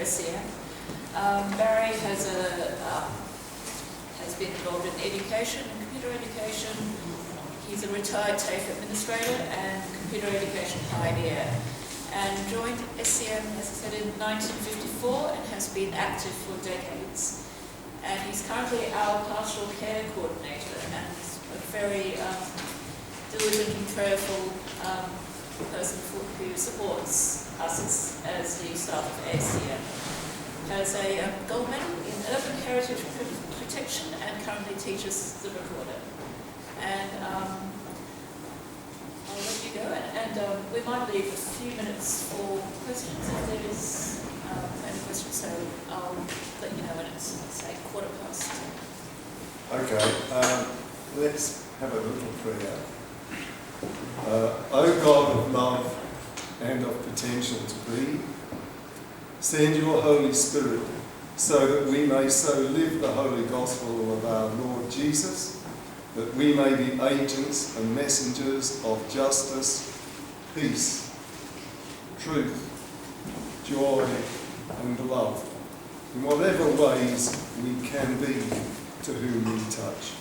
ASCM. Barrie has been involved in education and computer education. He's a retired TAFE administrator and computer education pioneer, and joined ASCM, as I said, in 1954 and has been active for decades. And he's currently our pastoral care coordinator, and he's a very diligent and prayerful person who supports us as the staff of ASCM. Has a gold medal in urban heritage protection and currently teaches the recorder. And I'll let you go, and we might leave a few minutes for questions if there is any questions, so I'll let you know when it's, say, 10:15. Okay, let's have a little prayer. O God of love and of potential to be, send your Holy Spirit so that we may so live the holy gospel of our Lord Jesus, that we may be agents and messengers of justice, peace, truth, joy and love, in whatever ways we can be to whom we touch.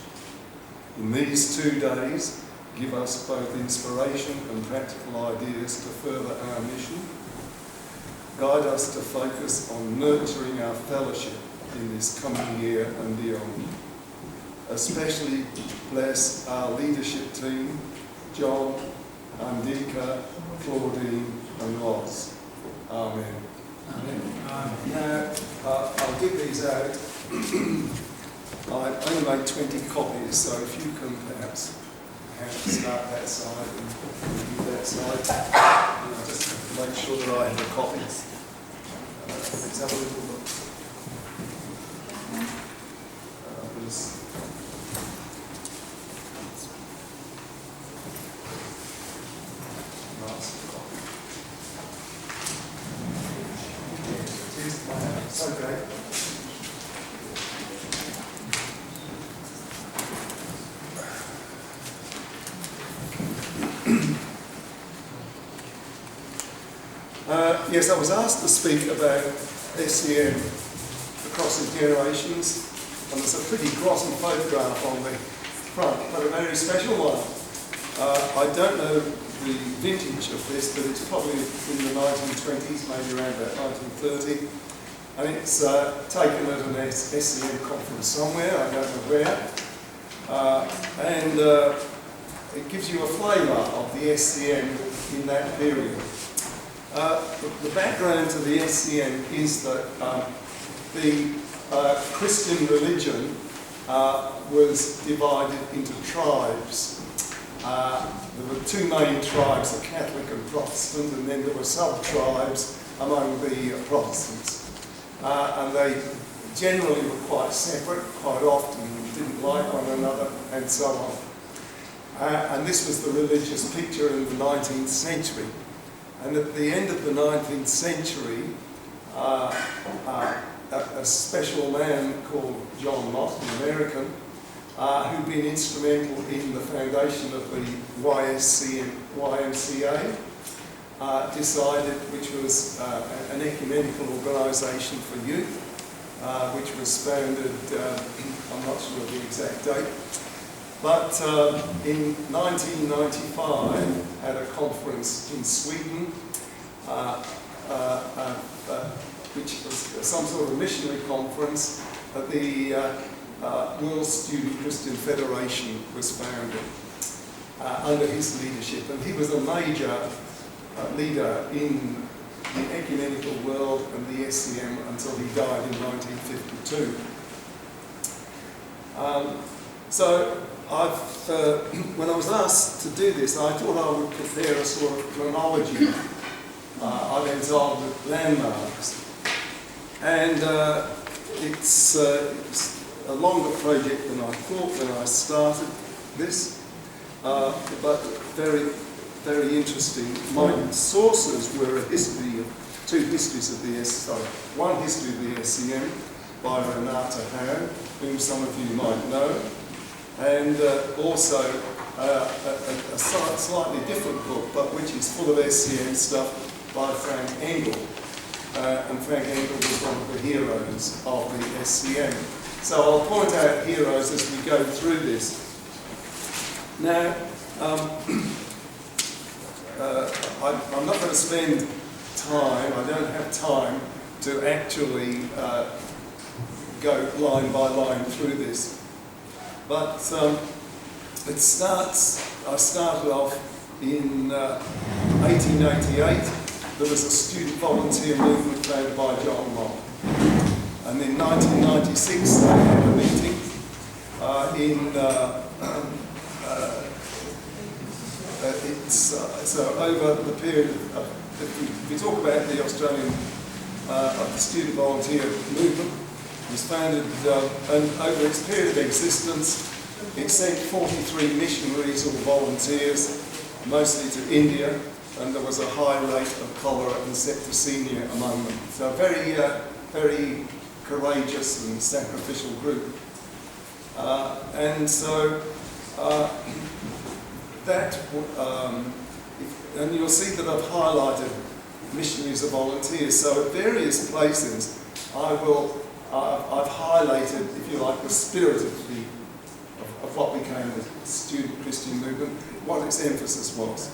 In these 2 days, give us both inspiration and practical ideas to further our mission. Guide us to focus on nurturing our fellowship in this coming year and beyond. Especially bless our leadership team, John, Andika, Claudine and Ross. Amen. Amen. Now, I'll give these out. I only made 20 copies, so if you can perhaps start that side and do that side. And I'll just make sure that I have the copies. Let's have a little look. It's okay. Yes, I was asked to speak about ASCM across the generations, and there's a pretty glossy photograph on the front, but a very special one. I don't know the vintage of this, but it's probably in the 1920s, maybe around about 1930, and it's taken at an ASCM conference somewhere, I don't know where, and it gives you a flavour of the ASCM in that period. The background to the ASCM is that the Christian religion was divided into tribes. There were 2 main tribes, the Catholic and Protestant, and then there were sub-tribes among the Protestants. And they generally were quite separate, quite often didn't like one another, and so on. And this was the religious picture in the 19th century. And at the end of the 19th century, a special man called John Mott, an American, who'd been instrumental in the foundation of the YMCA, decided, which was an ecumenical organisation for youth, which was founded, I'm not sure of the exact date, but in 1995 at a conference in Sweden, which was some sort of missionary conference, the World Student Christian Federation was founded under his leadership, and he was a major leader in the ecumenical world and the ASCM until he died in 1952. So when I was asked to do this, I thought I would prepare a sort of chronology. I went on with landmarks, and it's a longer project than I thought when I started this, but very, very interesting. My sources were a history of 2 histories of the one history of the ASCM by Renata Howe, whom some of you might know, and also a slightly different book, but which is full of ASCM stuff, by Frank Engel. and Frank Engel was one of the heroes of the SCM. So I'll point out heroes as we go through this. Now, I'm not going to spend time, I don't have time to actually go line by line through this. But I started off in 1888. There was a student volunteer movement founded by John Locke. And in 1996 they had a meeting so over the period of, if we talk about the Australian the student volunteer movement, it was founded and over its period of existence it sent 43 missionaries or volunteers, mostly to India, and there was a high rate of cholera and septicemia among them. So a very courageous and sacrificial group. And so and you'll see that I've highlighted missionaries or volunteers. So at various places, I've highlighted, if you like, the spirit of what became the student Christian movement, what its emphasis was.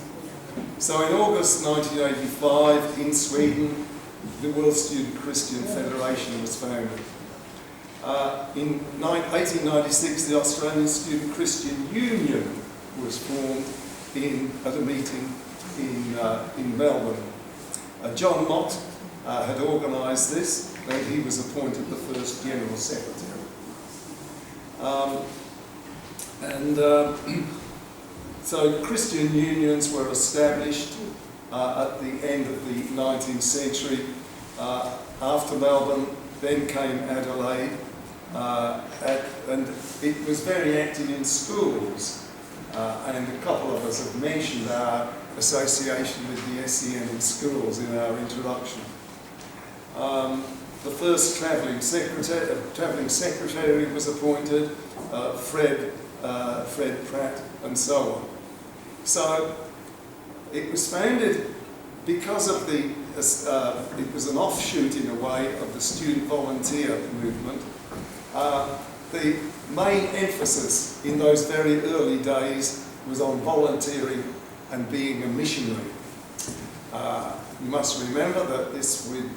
So in August 1985, in Sweden, the World Student Christian Federation was founded. In 1896, the Australian Student Christian Union was formed at a meeting in Melbourne. John Mott had organised this, and he was appointed the first General Secretary. So Christian unions were established at the end of the 19th century. After Melbourne, then came Adelaide, and it was very active in schools. And a couple of us have mentioned our association with the ASCM in schools in our introduction. The first travelling secretary was appointed, Fred Pratt, and so on. So it was founded because of it was an offshoot in a way of the student volunteer movement. The main emphasis in those very early days was on volunteering and being a missionary. You must remember that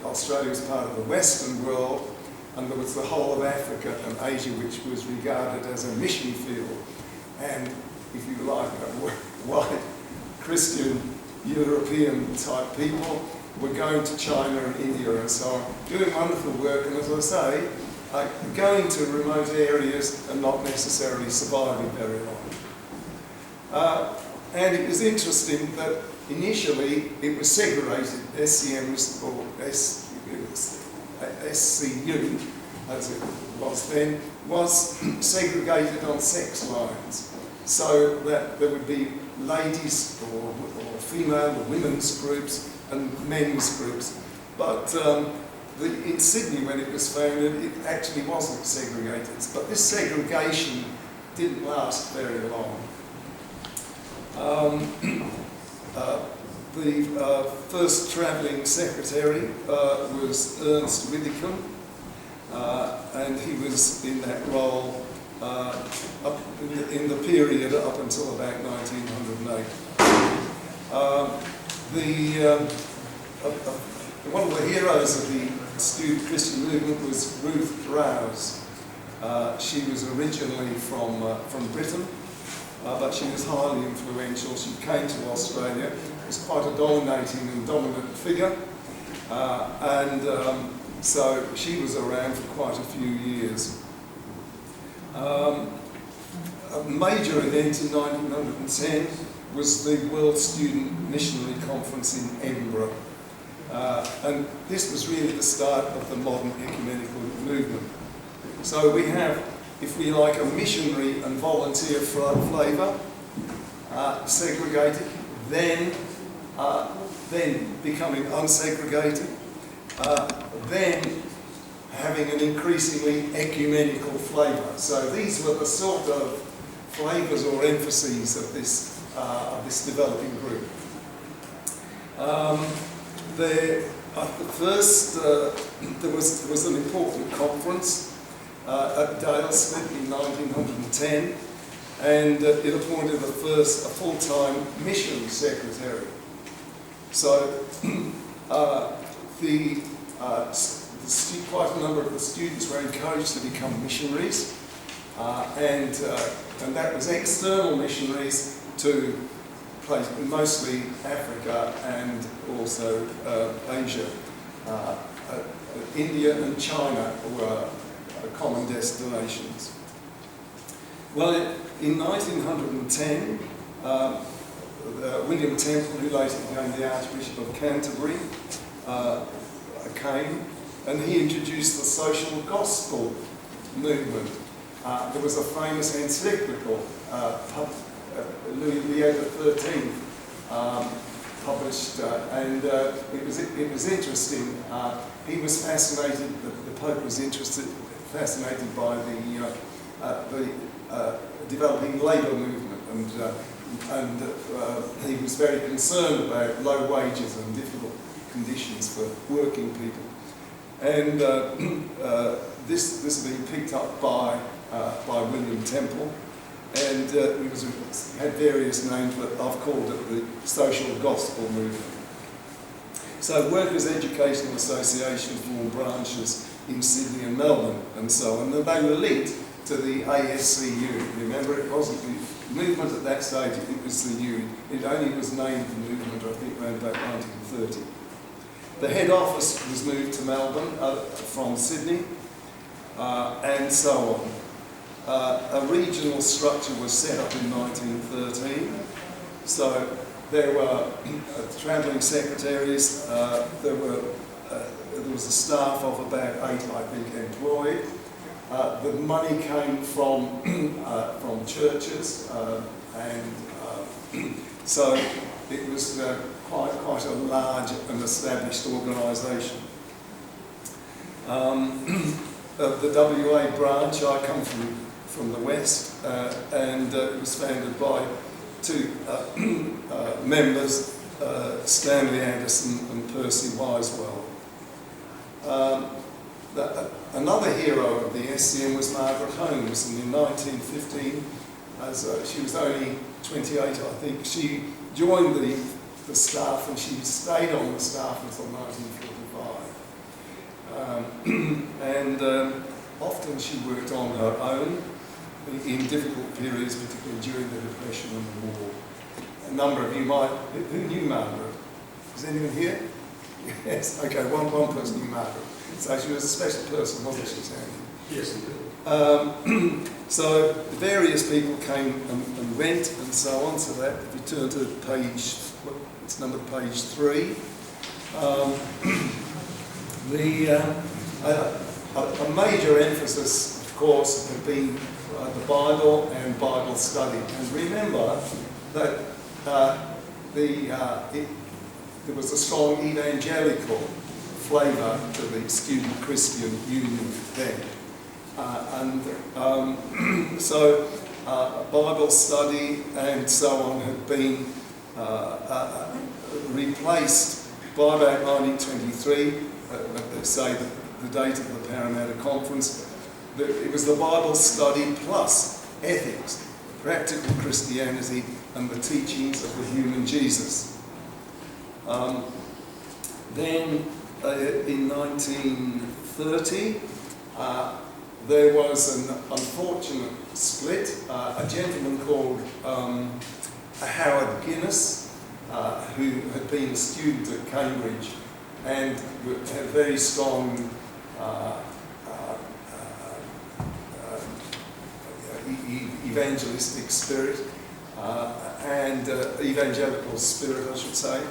Australia was part of the Western world, and there was the whole of Africa and Asia which was regarded as a mission field. And if you like, white Christian European type people were going to China and India and so on, doing wonderful work, and as I say, going to remote areas and not necessarily surviving very long. And it was interesting that initially it was segregated. SCMs, or SCU, as it was then, was segregated on sex lines, so that there would be ladies or female or women's groups and men's groups. But in Sydney, when it was founded, it actually wasn't segregated. But this segregation didn't last very long. The first travelling secretary was Ernst Widdicombe, and he was in that role in the period up until about 1908. One of the heroes of the student Christian movement was Ruth Browse. She was originally from Britain, but she was highly influential. She came to Australia, was quite a dominating and dominant figure, so she was around for quite a few years. A major event in 1910 was the World Student Missionary Conference in Edinburgh. And this was really the start of the modern ecumenical movement. So we have, if we like, a missionary and volunteer flavour, segregated, then becoming unsegregated, then having an increasingly ecumenical flavour. So these were the sort of flavours or emphases of this developing group. The first, there was an important conference at Dale Smith in 1910, and it appointed a full-time mission secretary. So quite a number of the students were encouraged to become missionaries, and that was external missionaries to mostly Africa and also Asia. India and China were common destinations. Well, in 1910, William Temple, who later became the Archbishop of Canterbury, came, and he introduced the social gospel movement. There was a famous encyclical, Leo XIII published, and it was interesting. He was fascinated. The Pope was fascinated by the developing labour movement, and he was very concerned about low wages and difficult conditions for working people. And this had been picked up by William Temple, and it had various names, but I've called it the social gospel movement. So Workers' Educational Association formed branches in Sydney and Melbourne and so on, and they were linked to the ASCU. Remember, it wasn't the movement at that stage, it was the U. It only was named the movement, I think, around about 1930. The head office was moved to Melbourne from Sydney, and so on. A regional structure was set up in 1913, so there were travelling secretaries, there was a staff of about 8, I think, employed. The money came from churches, and so it was quite a large and established organisation. The WA branch, I come from the West, and it was founded by 2 members, Stanley Anderson and Percy Wisewell. Another hero of the ASCM was Margaret Holmes, and in 1915, as she was only 28, I think, she joined the staff, and she stayed on the staff until 1945. Often she worked on her own in difficult periods, particularly during the Depression and the war. A number of you who knew Margaret? Is anyone here? Yes, okay, one person knew Margaret. So she was a special person, wasn't she, Sandy? Yes, indeed. So various people came and went and so on, so that if you turn to page, it's numbered page 3. A major emphasis, of course, had been the Bible and Bible study. And remember that there was a strong evangelical flavour to the Student Christian Union then. So Bible study and so on had been replaced by about 1923, they say the date of the Parramatta Conference. It was the Bible study plus ethics, practical Christianity, and the teachings of the human Jesus. Then in 1930, there was an unfortunate split. A gentleman called Howard Guinness, who had been a student at Cambridge and had very strong evangelistic spirit and evangelical spirit, I should say.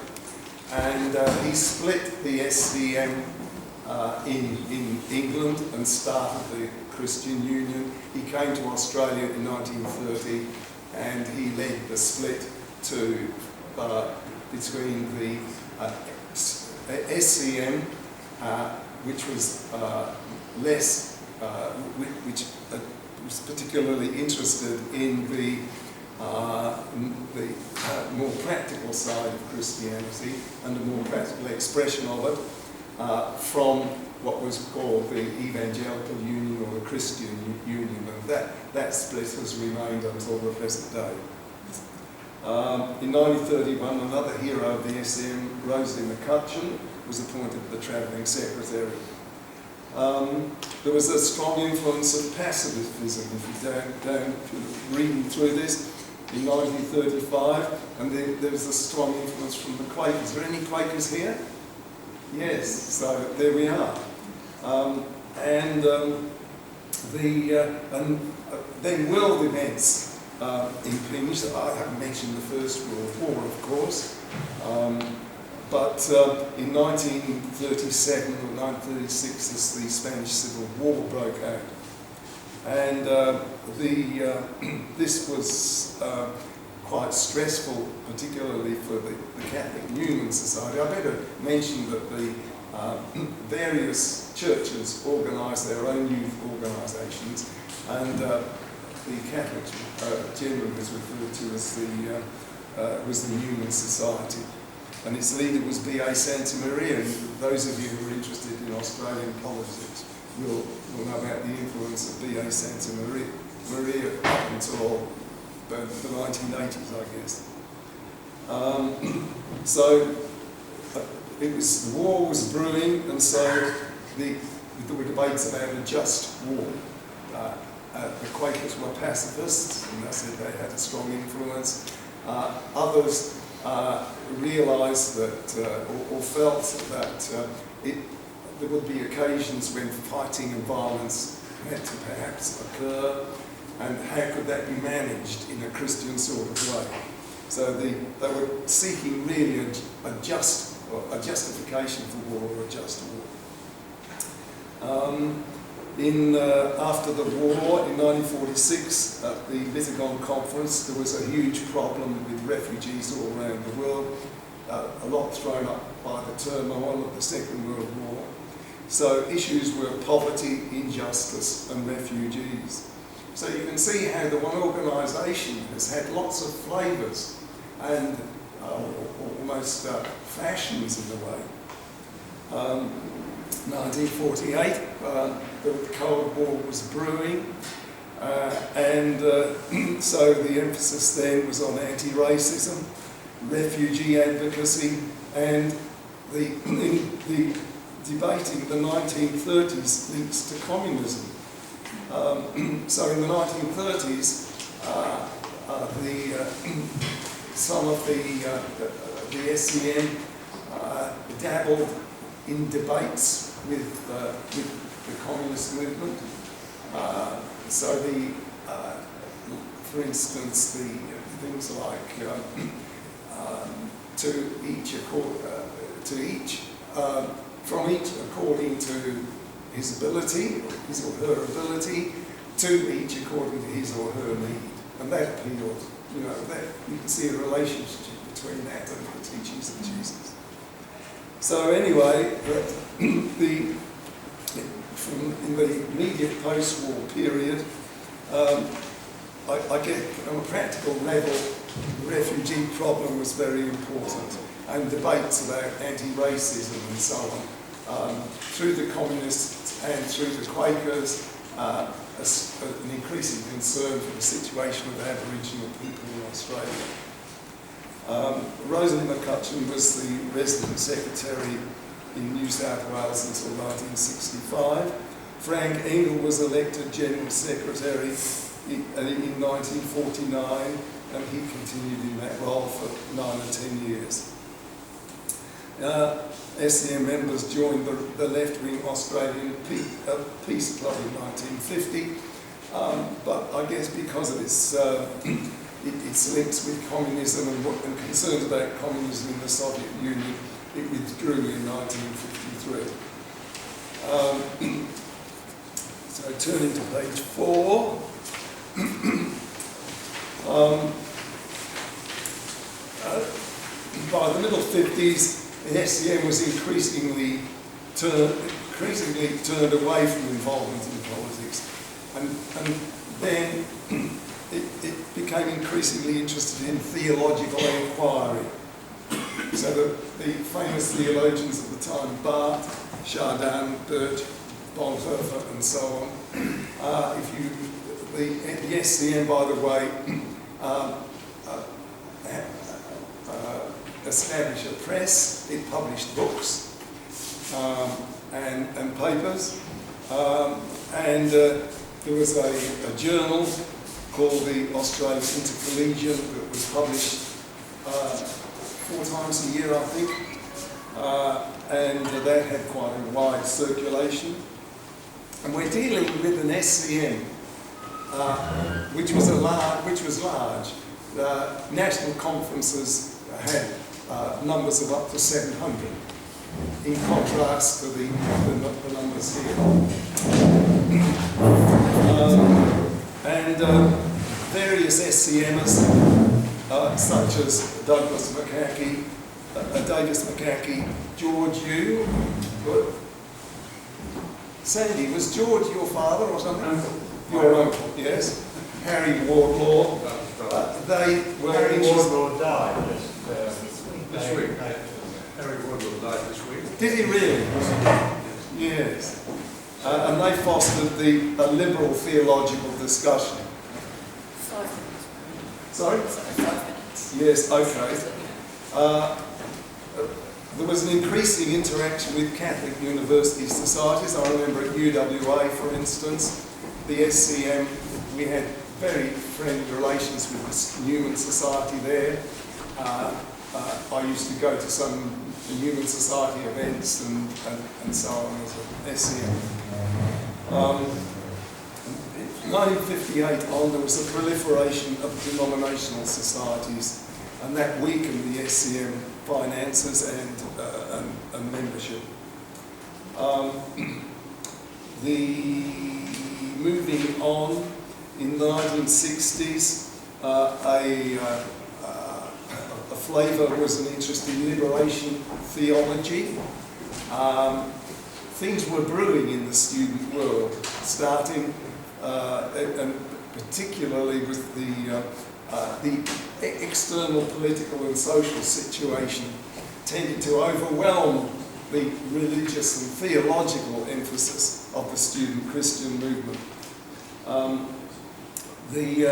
And he split the ASCM in England and started the Christian Union. He came to Australia in 1930 and he led the split between the ASCM, which was which was particularly interested in the more practical side of Christianity and a more practical expression of it, from what was called the Evangelical Union or the Christian Union, and that split has remained until the present day. In 1931, another hero of the ASCM, Rosalie McCutcheon, was appointed the travelling secretary. There was a strong influence of pacifism, if you're reading through this, in 1935, and there was a strong influence from the Quakers. Are there any Quakers here? Yes, so there we are. Then world events impinged. I haven't mentioned the First World War, of course, but in 1937 or 1936, as the Spanish Civil War broke out, and this was quite stressful, particularly for the Catholic Newman Society. I better mention that the various churches organised their own youth organisations, and the Catholic generally was referred to as was the Newman Society, and its leader was B.A. Santa Maria. And those of you who are interested in Australian politics will know about the influence of B.A. Santa Maria up until the 1980s, I guess. So the war was brewing, and so there were debates about a just war. The Quakers were pacifists, and I said they had a strong influence. Others realised that, or felt that there would be occasions when fighting and violence had to perhaps occur, and how could that be managed in a Christian sort of way. So they were seeking really a justification for war, or a just war. After the war, in 1946, at the Vitagon Conference, there was a huge problem with refugees all around the world, a lot thrown up by the turmoil of the Second World War. So issues were poverty, injustice, and refugees. So you can see how the one organisation has had lots of flavours and almost fashions in a way. 1948, the Cold War was brewing, and so the emphasis then was on anti-racism, refugee advocacy, and the debating the 1930s links to communism. So in the 1930s, some of the ASCM dabbled in debates with the communist movement. For instance, the things like from each according to his ability, his or her ability, to each according to his or her need, and that appealed. That you can see a relationship between that and the teachings of Jesus. So anyway, in the immediate post-war period, I get on a practical level, the refugee problem was very important, and debates about anti-racism and so on, through the communists and through the Quakers, an increasing concern for the situation of Aboriginal people in Australia. Rosalie McCutcheon was the resident secretary in New South Wales until 1965. Frank Engel was elected general secretary in 1949, and he continued in that role for 9 or 10 years. ASCM members joined the left-wing Australian Peace Club in 1950, but I guess because of its links with communism and concerns about communism in the Soviet Union, it withdrew in 1953. So turning to page 4. By the middle 50s, the ASCM was increasingly turned away from involvement in politics, and then it became increasingly interested in theological inquiry. So the famous theologians of the time, Barth, Chardin, Birch, Bonhoeffer, and so on. The SCM, by the way, established a press. It published books and papers, and there was a journal called the Australian Intercollegian that was published 4 times a year, I think, and that had quite a wide circulation. And we're dealing with an SCM, which was large. National conferences had numbers of up to 700, in contrast to the numbers here. And various SCMers, such as Davis McCarthy, George Yu. Sandy, was George your father or something? Uncle. Your uncle, yes. Harry Wardlaw. They were Harry interested. Wardlaw died This week. Harry Wardlaw died this week. Did he really? Yes. And they fostered a liberal theological discussion. 5 minutes. Sorry? 5 minutes. Yes, okay. There was an increasing interaction with Catholic university societies. I remember at UWA, for instance, the SCM, we had very friendly relations with the Newman Society there. I used to go to some Newman Society events and so on as an SCM. In 1958 on, there was a proliferation of denominational societies, and that weakened the SCM finances and membership. Moving on, in the 1960s, a flavour was an interest in liberation theology. Things were brewing in the student world, starting and particularly with the external political and social situation tended to overwhelm the religious and theological emphasis of the student Christian movement. In the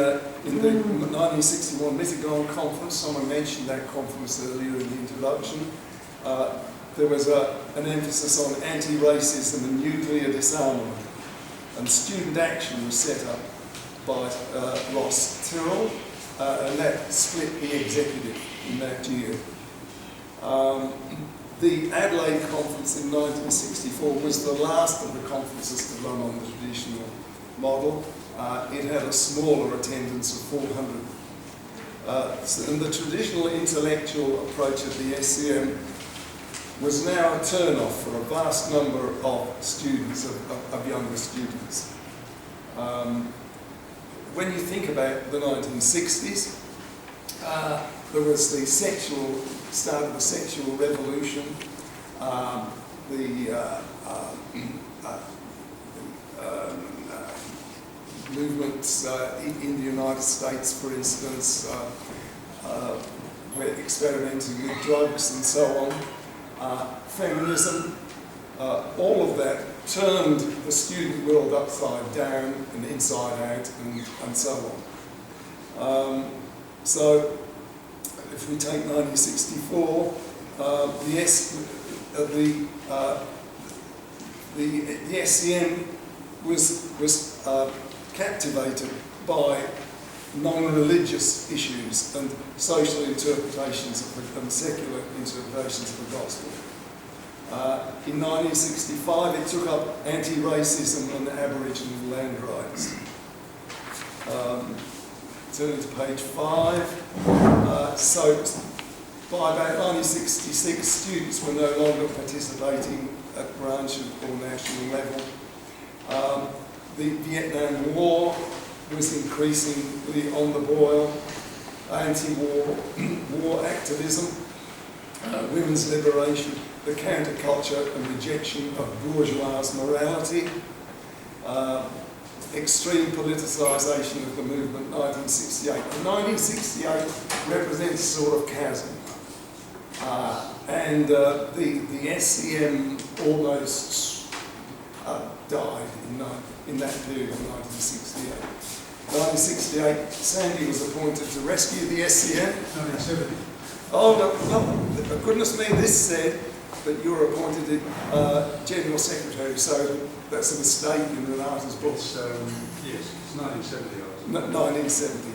1961 Mittagong Conference, someone mentioned that conference earlier in the introduction, there was an emphasis on anti-racism and nuclear disarmament, and student action was set up by Ross Tyrrell, and that split the executive in that year. The Adelaide Conference in 1964 was the last of the conferences to run on the traditional model. It had a smaller attendance of 400. And the traditional intellectual approach of the SCM was now a turn-off for a vast number of students, of younger students. When you think about the 1960s, there was the start of the sexual revolution, movements in the United States, for instance, were experimenting with drugs and so on, feminism, all of that turned the student world upside down and inside out and so on. So if we take 1964, the SCM was captivated by non-religious issues and social interpretations and secular interpretations of the gospel. In 1965, it took up anti-racism and Aboriginal land rights. Turning to page 5. So by about 1966, students were no longer participating at branch or national level. The Vietnam War was increasingly on the boil. Anti-war activism, women's liberation, the counterculture and rejection of bourgeois morality, extreme politicisation of the movement, 1968. And 1968 represents a sort of chasm. And the ASCM almost died in that period of 1968. 1968, Sandy was appointed to rescue the ASCM. 1970. Oh, no, goodness me, this said that you were appointed General Secretary, so that's a mistake in Renata's book. It's, yes, it's 1970. 1970.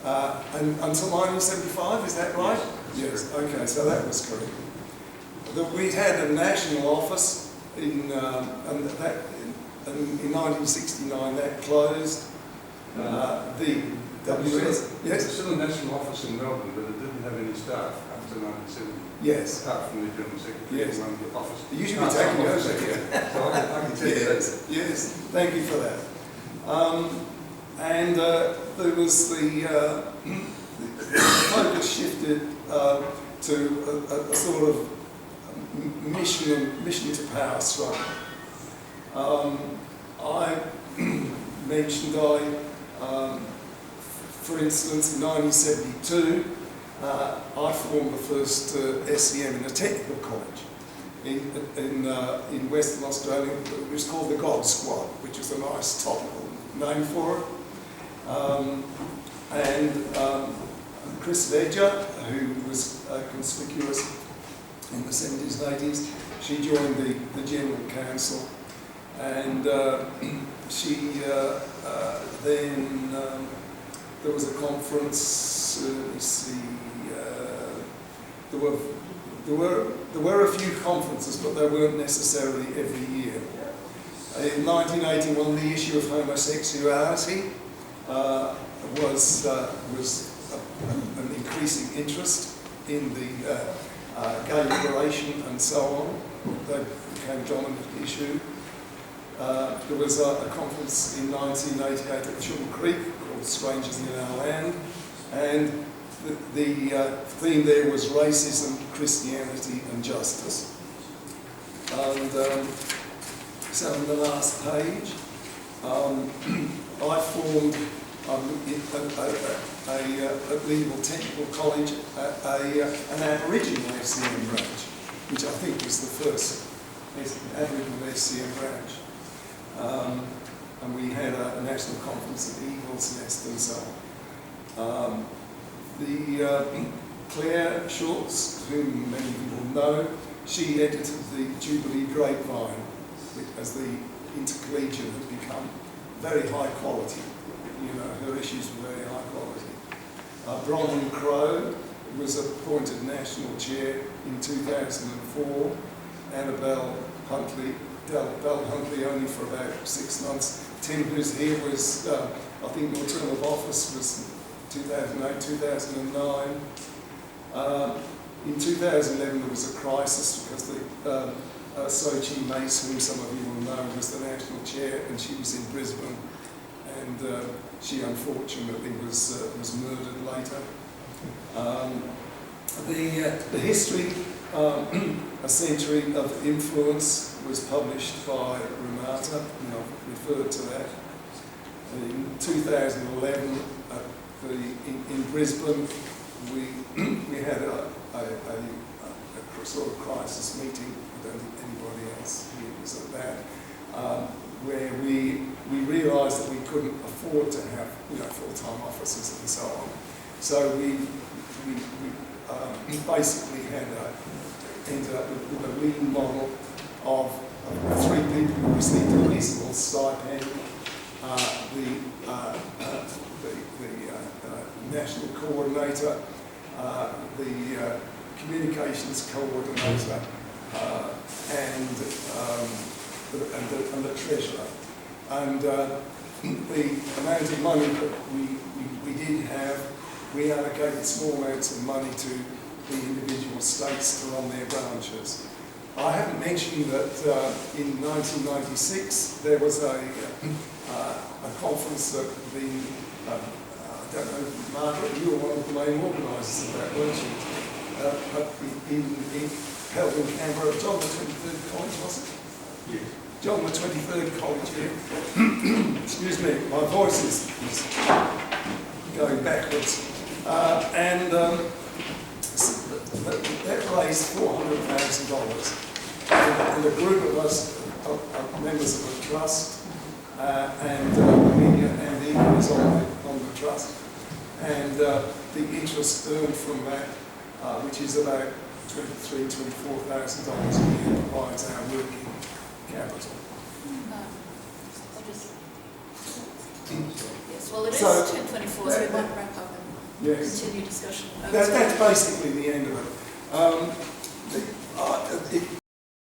And until 1975, is that right? Yes. Okay, so that was correct. We'd had a national office in 1969, that closed. The WS, There's yes? still a national office in Melbourne, but it didn't have any staff after 1970. Yes. Apart from the General Secretary Yes. who runs the office. You should be taking over office. here. So I can tell you that. Yes, thank you for that. And there was the focus shifted to a sort of mission to power struggle. I mentioned for instance, in 1972, I formed the first ASCM in a technical college in Western Australia. It was called the God Squad, which is a nice topical name for it. And Chris Ledger, who was conspicuous in the 70s and 80s, she joined the General Council, and she then there was a conference. Let me see. There were a few conferences, but they weren't necessarily every year. In 1981, the issue of homosexuality was an increasing interest in the gay liberation and so on. That became a dominant issue. There was a conference in 1988 at Chiltern Creek called Strangers in Our Land, and the theme there was racism, Christianity and justice. And so on the last page, I formed at Legal Technical College an Aboriginal ASCM branch, which I think was the first Aboriginal ASCM branch. And we had a national conference at Eagles Nest and so on. Claire Schultz, whom many people know, she edited the Jubilee Grapevine, as the intercollegiate had become very high quality. You know, her issues were very high quality. Bronwyn Crowe was appointed national chair in 2004. Annabelle Huntley, Belle Huntley only for about 6 months. Tim, who's here, was, I think your term of office was 2008, 2009. In 2011 there was a crisis because the Sochi Mace, whom some of you will know, was the national chair, and she was in Brisbane, and she unfortunately was murdered later. The history, A Century of Influence, was published by Renata, and I've referred to that. In 2011, in Brisbane, we had a sort of crisis meeting. I don't think anybody else here was at that, where we realised that we couldn't afford to have full-time officers and so on. So we basically ended up with a lean model of 3 people who received a reasonable stipend. The national coordinator, the communications coordinator, and the treasurer. And the amount of money that we did have, we allocated small amounts of money to the individual states to run their branches. I haven't mentioned that in 1996 there was a conference that I don't know, Margaret, you were one of the main organisers of that, weren't you? Held in Canberra, John the 23rd College, was it? Yes. John the 23rd College here. Excuse me, my voice is going backwards. And that raised $400,000. And a group of us are members of the trust, and Amelia and Ian is on the trust. And the interest earned from that, which is about $23,000 to $24,000 a year, provides our working capital. Yes, well, it is So, 10:24, so we might wrap up and Yes. continue discussion. That's basically the end of it. It